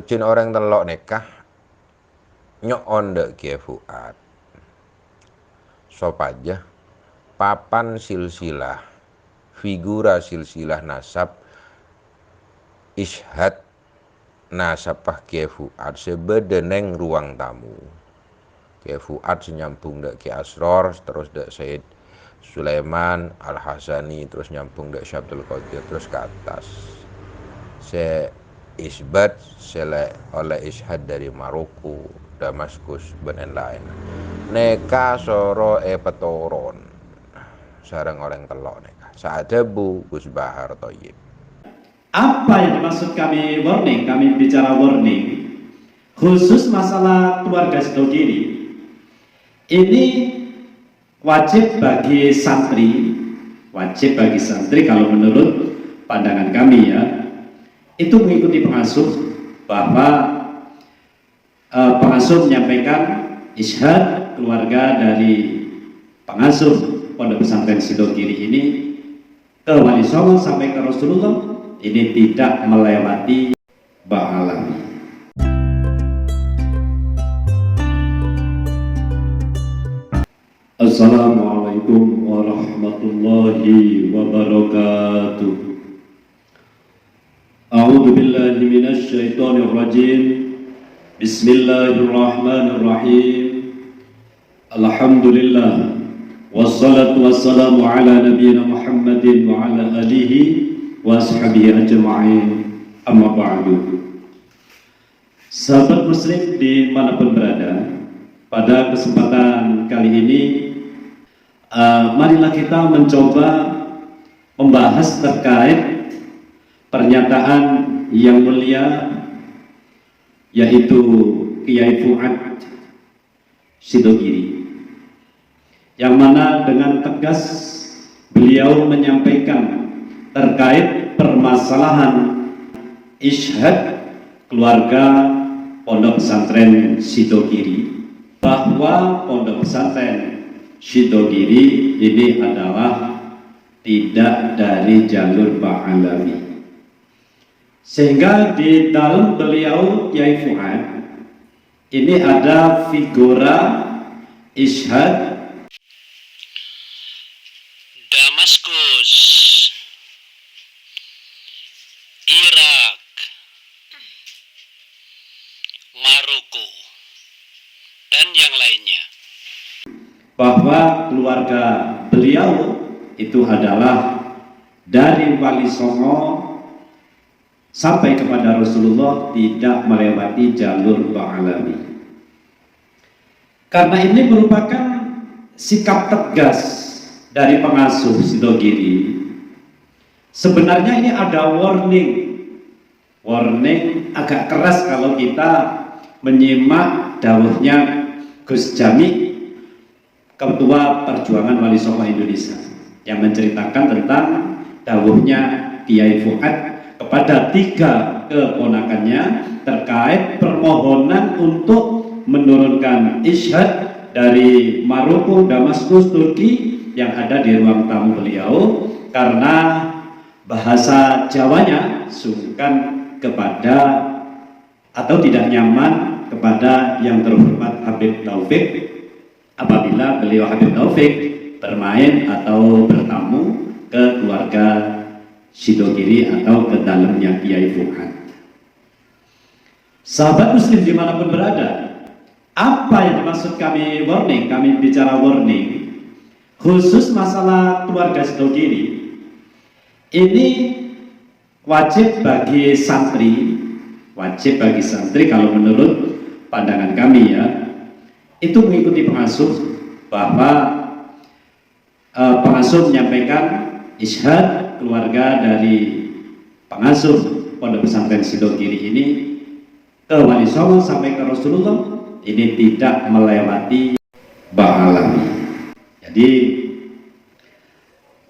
Jin orang telok nikah nyok ondek Kiai Fuad. Sop aja papan silsilah, figura silsilah nasab Ishad nasabah Kiai Fuad sebedeneng ruang tamu. Kiai Fuad senyambung dek Kiai Asror, terus dek Said Sulaiman Al-Hasani, terus nyambung dek Syabdul Qadir, terus ke atas. Se isbat oleh Ishad dari Maroko, Damaskus, dan lain. Neka soro petoron sareng orang telok neka. Saatnya Bu Gus Bahar Thoyib. Apa yang dimaksud kami warning? Kami bicara warning khusus masalah keluarga Sidogiri. Ini wajib bagi santri kalau menurut pandangan kami ya, itu mengikuti pengasuh, bahwa pengasuh menyampaikan ishad keluarga dari pengasuh Pondok Pesantren Sidogiri ini ke Wali Songo sampai ke Rasulullah, ini tidak melewati Ba'alawi. Assalamualaikum warahmatullahi wabarakatuh. A'udzu billahi minasy syaithanir rajim. Bismillahirrahmanirrahim. Alhamdulillah wassalatu wassalamu ala nabiyyina Muhammadin wa ala alihi wa ashabihi ajma'in, amma ba'du. Sahabat muslim dimanapun berada, pada kesempatan kali ini marilah kita mencoba membahas terkait pernyataan yang mulia, yaitu Kiai Fuad Sidogiri, yang mana dengan tegas beliau menyampaikan terkait permasalahan ishad keluarga Pondok Pesantren Sidogiri, bahwa Pondok Pesantren Sidogiri ini adalah tidak dari jalur Ba'alawi, sehingga di dalam beliau Kiai Fuad ini ada figura ishad Damaskus, Irak, Maroko, dan yang lainnya, bahwa keluarga beliau itu adalah dari Wali Songo sampai kepada Rasulullah, tidak melewati jalur Ba'alawi. Karena ini merupakan sikap tegas dari pengasuh Sidogiri. Sebenarnya ini ada warning agak keras kalau kita menyimak dawuhnya Gus Jami, Ketua Perjuangan Wali Songo Indonesia, yang menceritakan tentang dawuhnya Kiai Fuad kepada 3 keponakannya terkait permohonan untuk menurunkan ishad dari Maroko, Damaskus, Turki yang ada di ruang tamu beliau, karena bahasa Jawanya sungkan kepada atau tidak nyaman kepada yang terhormat Habib Taufik apabila beliau Habib Taufik bermain atau bertamu ke keluarga Sidogiri atau ke dalamnya Kiai Fuad. Sahabat muslim dimanapun berada, apa yang dimaksud kami warning? Kami bicara warning khusus masalah keluarga Sidogiri. Ini wajib bagi santri kalau menurut pandangan kami ya, itu mengikuti pengasuh, bahwa pengasuh menyampaikan ishad keluarga dari pengasuh Pondok Pesantren Sidogiri ini ke Wali Songo sampai ke Rasulullah, ini tidak melewati Ba'alawi. Jadi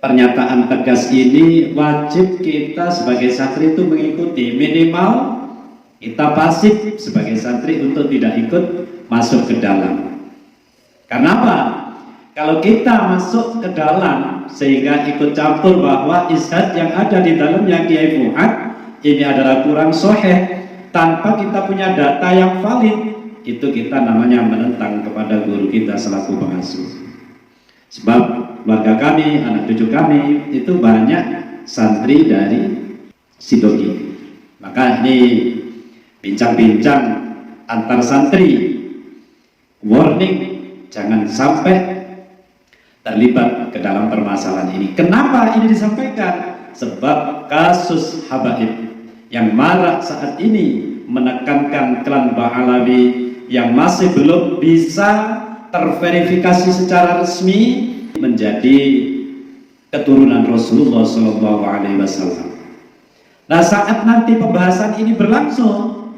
pernyataan tegas ini wajib kita sebagai santri itu mengikuti. Minimal kita pasif sebagai santri untuk tidak ikut masuk ke dalam. Karena apa? Kalau kita masuk ke dalam sehingga ikut campur bahwa ishad yang ada di dalamnya Kiai Fuad ini adalah kurang sahih, tanpa kita punya data yang valid, itu kita namanya menentang kepada guru kita selaku pengasuh. Sebab keluarga kami, anak cucu kami itu banyak santri dari Sidogiri. Maka ini bincang-bincang antar santri, warning jangan sampai terlibat ke dalam permasalahan ini. Kenapa ini disampaikan? Sebab kasus habaib yang marak saat ini menekankan klan Ba'alawi yang masih belum bisa terverifikasi secara resmi menjadi keturunan Rasulullah SAW. Nah, saat nanti pembahasan ini berlangsung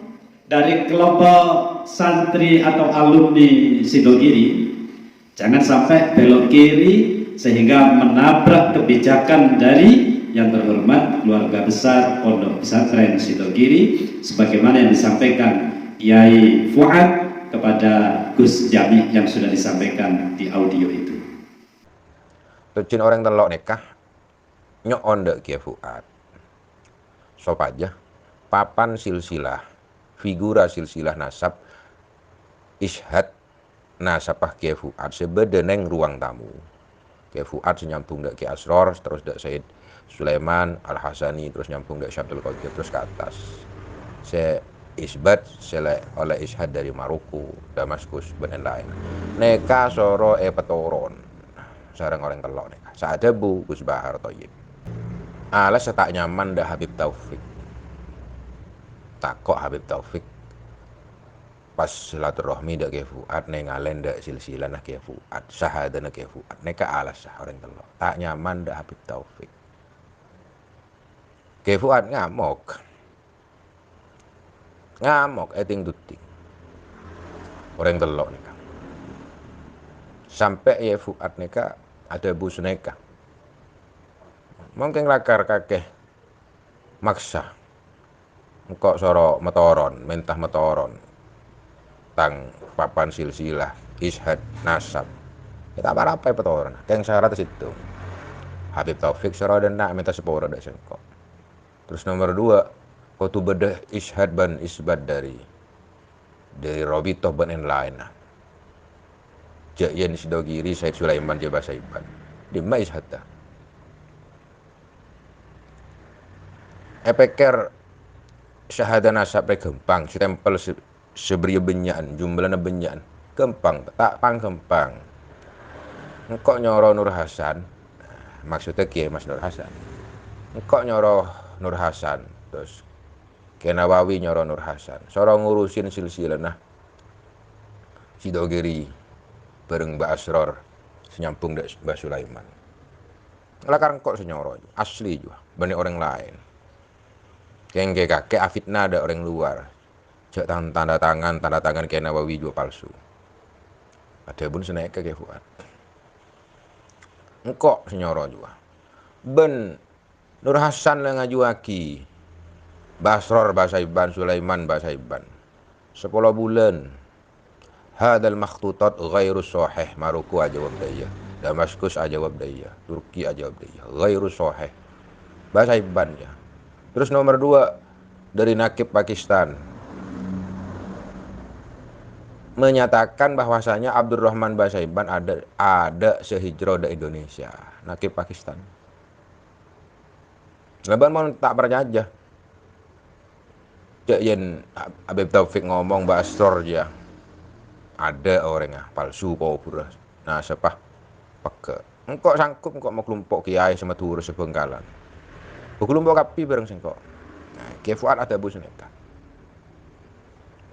dari kelompok santri atau alumni Sidogiri, jangan sampai belok kiri sehingga menabrak kebijakan dari yang terhormat keluarga besar Pondok Pesantren Sidogiri, sebagaimana yang disampaikan Kiai Fuad kepada Gus Jami yang sudah disampaikan di audio itu. Tujuan orang telok nikah nyok ondek Kiai Fuad. Sop aja papan silsilah, figura silsilah nasab ishad nasabah Kiai Fuad sebedeneng ruang tamu. Kiai Fuad senyambung dek Kiai Asror, terus dek Said Sulaiman Al-Hasani, terus nyambung dek Syabdul Qadir, terus ke atas. Se isbat oleh ishad dari Maroko, Damaskus, dan lain. Neka soro petoron, sarang orang telok neka. Saat debu Gus Bahar Toyib. Alas tak nyaman dah Habib Taufik. Takok Habib Taufik pas silaturahmi dak Kiai Fuad nengalen dak silsilah nak Kiai Fuad, sahadana Kiai Fuad. Neka alas orang telok. Tak nyaman dah Habib Taufik. Kiai Fuad ngamuk eting tuting orang telok neka sampai ya Fuad neka ada bus neka mungkin lakar kakeh maksa engkau soro metoron mentah metoron tang papan silsilah ishad nasab kita apa petoron yang syarat situ Habib Taufik soro dan nak minta sepura dak sengkok. Terus nomor 2 Kotu bedah ishad ban isbat dari Robitoh ban yang lain. Jayan Sidogiri Said Sulaiman Jabah Saiban. Di ma ishad dah. Epeker syahadah nasab gempang, stempel seberi benyaan, jumlahnya benyaan, gempang, tak pang gempang. Engkau nyoro Nur Hasan, maksudnya Kiai Mas Nur Hasan. Engkau nyoro Nur Hasan, terus Kiai Nawawi nyoro Nur Hasan, sorong ngurusin silsilah nah Sidogiri bareng Mbak Asror senyambung dek Mbak Sulaiman. Lakar kok senyoro asli juga, banyak orang lain. Yang kakek afitna ada orang luar, cek tanda tangan Kiai Nawawi juga palsu. Ada pun senaik ke Kiai Fuad. Engkok senyoro juga. Ben Nur Hasan lah ngajuaki. Basror Basaiban, Sulaiman Basaiban 10 bulan hadal makhtutat ghairu sahih. Maroko aja jawab daya, Damaskus aja jawab daya, Turki aja jawab daya, ghairu sahih Basaiban ya. Terus nomor 2 dari Nakib Pakistan menyatakan bahwasanya Abdurrahman Basaiban ada sehijrah dari Indonesia. Nakib Pakistan leban mau tak percaya. Yang Habib Taufik ngomong Mbak Asror ya ada orang palsu pura. Nah sepah peke engkau sangkup engkau mau kelompok kiai sama turus sebengkalan kelompok kapi bareng sengkok. Nah Kiai Fuad ada bus neka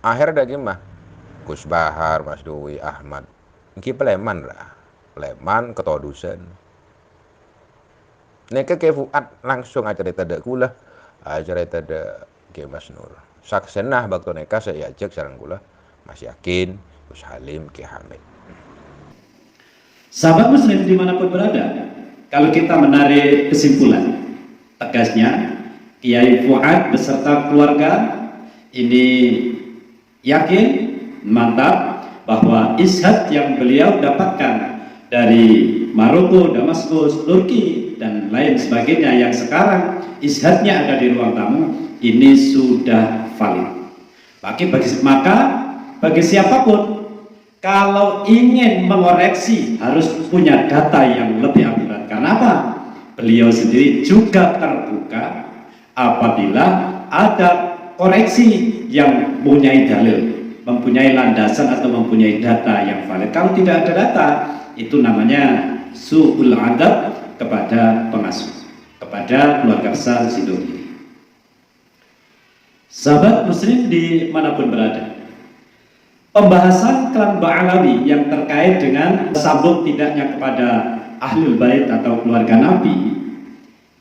akhir ada gimana Gus Bahar, Mas Dewi, Ahmad engki peleman lah, peleman ketodusen neka Kiai Fuad langsung acara tada kula acara tada Kiai Mas Nur saksenah bakto neka saya ajak sarang kula Mas Yakin, Gus Halim, Kiai Hamid. Sahabat muslim dimanapun berada, kalau kita menarik kesimpulan tegasnya Kiai Fuad beserta keluarga ini yakin mantap bahwa ishad yang beliau dapatkan dari Maroko, Damaskus, Turki dan lain sebagainya yang sekarang ishadnya ada di ruang tamu ini sudah valid. Maka bagi siapapun kalau ingin mengoreksi harus punya data yang lebih akurat. Karena apa? Beliau sendiri juga terbuka apabila ada koreksi yang mempunyai dalil, mempunyai landasan atau mempunyai data yang valid. Kalau tidak ada data, itu namanya su'ul adab kepada pengasuh, kepada keluarga besar Sidogiri. Sahabat muslim dimanapun berada, pembahasan klan Ba'alawi yang terkait dengan sambung tidaknya kepada Ahlul Bait atau keluarga Nabi,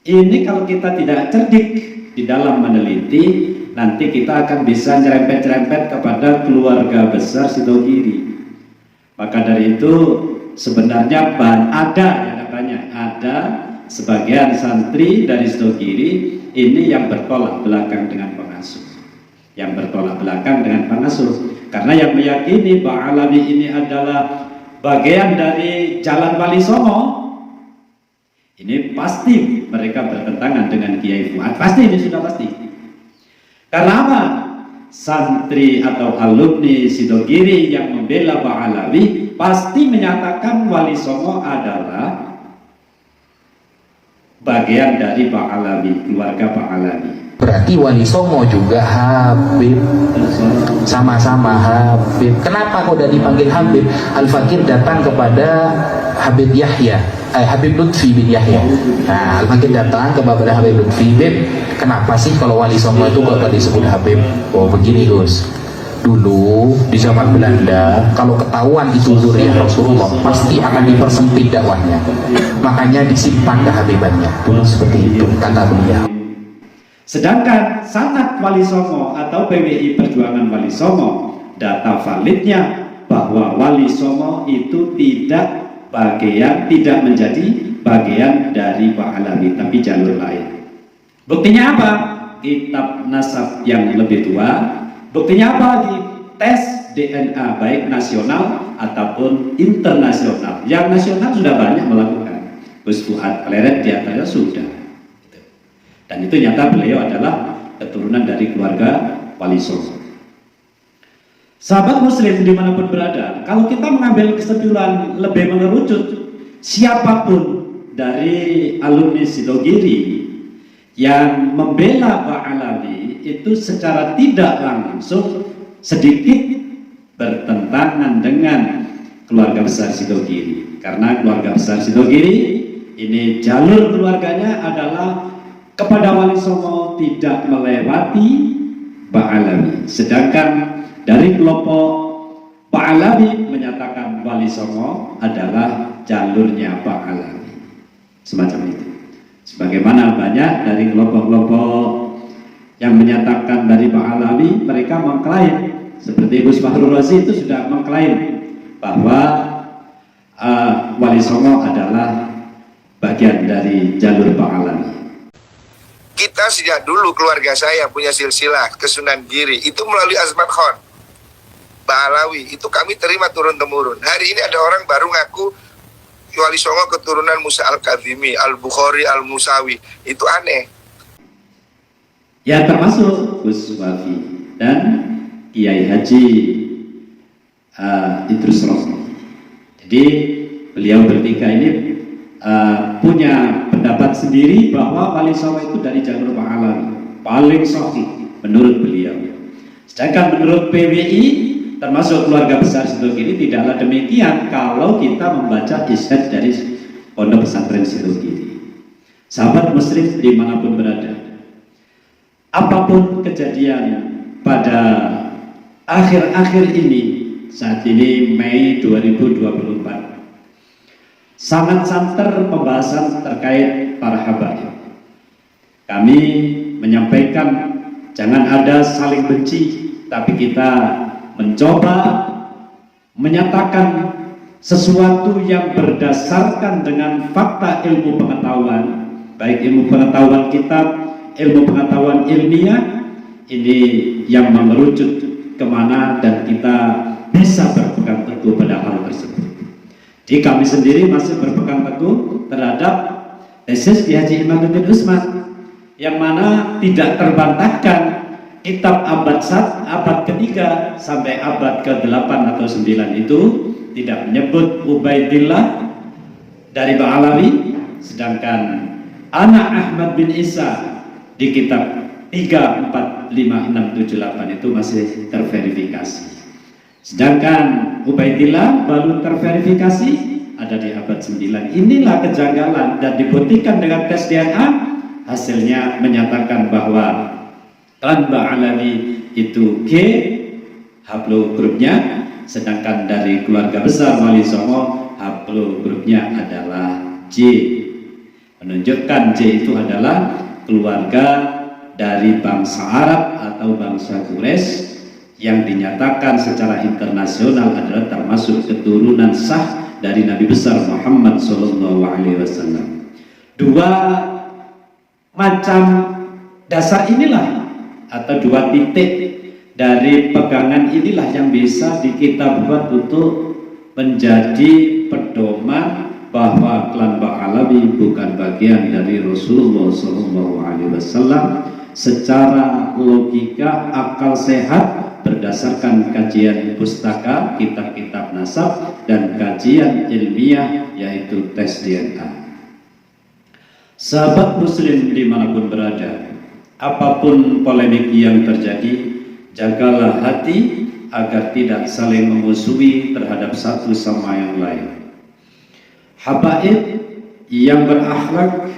ini kalau kita tidak cerdik di dalam meneliti, nanti kita akan bisa nyerempet-nyerempet kepada keluarga besar Sidogiri. Maka dari itu sebenarnya ada sebagian santri dari Sidogiri ini yang bertolak belakang dengan pengasuh, karena yang meyakini Ba'alawi ini adalah bagian dari jalan Wali Songo, ini pasti mereka bertentangan dengan Kiai Fuad, pasti, ini sudah pasti. Karena apa? Santri atau alumni Sidogiri yang membela Ba'alawi pasti menyatakan Wali Songo adalah bagian dari Ba'alawi, keluarga Ba'alawi. Berarti Wali Songo juga Habib, sama-sama Habib. Kenapa kok udah dipanggil Habib? Al-Fakir datang kepada Habib Yahya, Habib Lutfi bin Yahya. Nah, Al-Fakir datang kepada Habib Lutfi. Bib, kenapa sih kalau Wali Songo itu kok disebut Habib? Oh begini Gus, dulu di zaman Belanda kalau ketahuan itu zuriyah Rasulullah pasti akan dipersempit dakwahnya, makanya disimpan kehabibannya dulu, seperti itu kata beliau. Sedangkan sanad Wali Songo atau PWI Perjuangan Wali Songo, data validnya bahwa Wali Songo itu tidak menjadi bagian dari Ba'alawi, tapi jalur lain. Buktinya apa? Kitab nasab yang lebih tua. Buktinya apa lagi? Tes DNA baik nasional ataupun internasional. Yang nasional sudah banyak melakukan. Gus Fuad Kleret di antaranya sudah. Dan itu nyata beliau adalah keturunan dari keluarga Wali Songo. Sahabat muslim dimanapun berada, kalau kita mengambil kesimpulan lebih mengerucut, siapapun dari alumni Sidogiri yang membela Ba'alawi itu secara tidak langsung sedikit bertentangan dengan keluarga besar Sidogiri. Karena keluarga besar Sidogiri ini jalur keluarganya adalah kepada Wali Songo tidak melewati Ba'alawi. Sedangkan dari kelompok Ba'alawi menyatakan Wali Songo adalah jalurnya Ba'alawi. Semacam itu. Sebagaimana banyak dari kelompok-kelompok yang menyatakan dari Ba'alawi, mereka mengklaim, seperti Gus Fahrul Razi itu sudah mengklaim bahwa Wali Songo adalah bagian dari jalur Ba'alawi. Kita sejak dulu keluarga saya punya silsilah ke Sunan Giri itu melalui Azmat Khan Ba'alawi, itu kami terima turun-temurun. Hari ini ada orang baru ngaku Wali Songo keturunan Musa Al-Kadhimi, Al-Bukhari, Al-Musawi. Itu aneh. Ya termasuk Gus Wafi dan Kiai Haji Idrus Rohmi. Jadi beliau bertiga ini punya pendapat sendiri bahwa Wali Songo itu dari jalur Ba'alawi, paling sahih menurut beliau. Sedangkan menurut PWI termasuk keluarga besar Sidogiri tidaklah demikian kalau kita membaca ishad dari Pondok Pesantren Sidogiri. Sahabat muslim dimanapun berada, apapun kejadian pada akhir-akhir ini, saat ini Mei 2024, sangat santer pembahasan terkait para habaib. Kami menyampaikan jangan ada saling benci, tapi kita mencoba menyatakan sesuatu yang berdasarkan dengan fakta ilmu pengetahuan, baik ilmu pengetahuan kitab, ilmu pengetahuan ilmiah, ini yang mengerucut kemana dan kita bisa berpegang teguh pada hal tersebut. Jadi kami sendiri masih berpegang teguh terhadap tesis Ki Haji Imaduddin Usman yang mana tidak terbantahkan kitab abad ketiga sampai abad ke-8 atau 9 itu tidak menyebut Ubaidillah dari Ba'alawi, sedangkan anak Ahmad bin Isa di kitab 3, 4, 5, 6, 7, 8 itu masih terverifikasi. Sedangkan Ubaidillah baru terverifikasi ada di abad 9. Inilah kejanggalan, dan dibuktikan dengan tes DNA, hasilnya menyatakan bahwa klan Ba'alawi itu G haplogrupnya, sedangkan dari keluarga besar Wali Songo haplogrupnya adalah J, menunjukkan J itu adalah keluarga dari bangsa Arab atau bangsa Quraisy yang dinyatakan secara internasional adalah termasuk keturunan sah dari Nabi besar Muhammad SAW. Dua macam dasar inilah atau dua titik dari pegangan inilah yang bisa kita buat untuk menjadi pedoman bahwa klan Ba'alawi bukan bagian dari Rasulullah SAW secara logika akal sehat berdasarkan kajian pustaka, kitab-kitab nasab, dan kajian ilmiah yaitu tes DNA. Sahabat muslim dimanapun berada, apapun polemik yang terjadi, jagalah hati agar tidak saling memusuhi terhadap satu sama yang lain. Habaib yang berakhlak,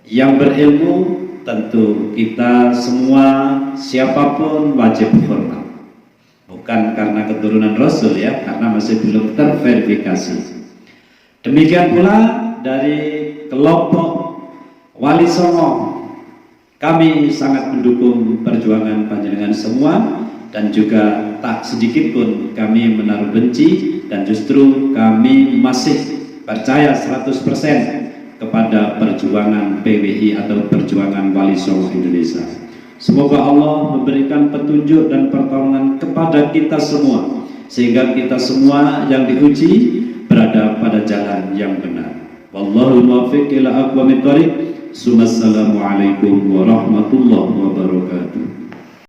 yang berilmu, tentu kita semua siapapun wajib hormat. Bukan karena keturunan Rasul ya, karena masih belum terverifikasi. Demikian pula dari kelompok Wali Songo, kami sangat mendukung perjuangan panjenengan semua, dan juga tak sedikit pun kami menaruh benci, dan justru kami masih percaya 100% kepada perjuangan PWI atau perjuangan Wali Songo Indonesia. Semoga Allah memberikan petunjuk dan pertolongan kepada kita semua, sehingga kita semua yang diuji berada pada jalan yang benar. Wallahul muwaffiq ila aqwamit thoriq. Assalamualaikum warahmatullahi wabarakatuh.